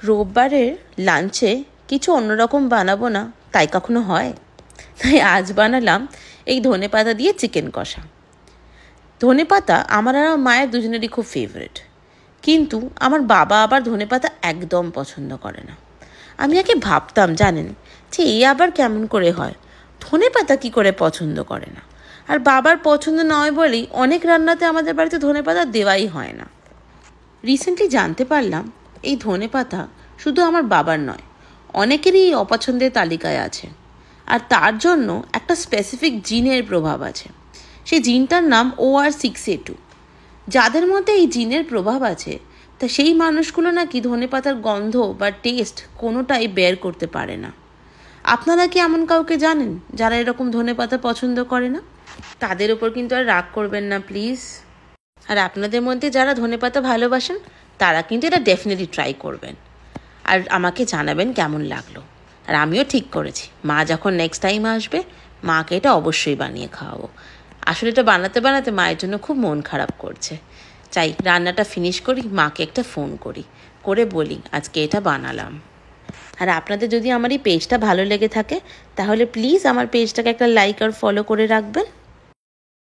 রোববারের লাঞ্চে কিছু অন্যরকম বানাবো না তাই কখনো হয়? তাই আজ বানালাম এই ধনেপাতা দিয়ে চিকেন কষা। ধনেপাতা আমার আর মায়ের দুজনেরই খুব ফেভারিট, কিন্তু আমার বাবা আবার ধনেপাতা একদম পছন্দ করে না। আমি আগে ভাবতাম জানেন যে এই আবার কেমন করে হয়, ধনেপাতা কি করে পছন্দ করে না। আর বাবার পছন্দ নয় বলেই অনেক রান্নাতে আমাদের বাড়িতে ধনেপাতা দেওয়াই হয় না। রিসেন্টলি জানতে পারলাম এই ধনেপাতা শুধু আমার বাবার নয়, অনেকেরই অপছন্দের তালিকায় আছে। আর তার জন্য একটা স্পেসিফিক জিনের প্রভাব আছে। সেই জিনটার নাম OR6A2। যাদের মধ্যে এই জিনের প্রভাব আছে তা সেই মানুষগুলো নাকি ধনেপাতার গন্ধ বা টেস্ট কোনোটাই বের করতে পারে না। আপনারা কি এমন কাউকে জানেন যারা এরকম ধনেপাতা পছন্দ করে না? তাদের ওপর কিন্তু আর রাগ করবেন না প্লিজ। আর আপনাদের মধ্যে যারা ধনেপাতা ভালোবাসেন তারা কিন্তু এটা ডেফিনেটলি ট্রাই করবেন আর আমাকে জানাবেন কেমন লাগলো। আর আমিও ঠিক করেছি, মা যখন নেক্সট টাইম আসবে মাকে এটা অবশ্যই বানিয়ে খাওয়াবো। আসলে এটা বানাতে বানাতে মায়ের জন্য খুব মন খারাপ করছে। চাই রান্নাটা ফিনিশ করি, মাকে একটা ফোন করি, করে বলি আজকে এটা বানালাম। আর আপনাদের যদি আমার এই পেজটা ভালো লেগে থাকে তাহলে প্লিজ আমার পেজটাকে একটা লাইক আর ফলো করে রাখবেন।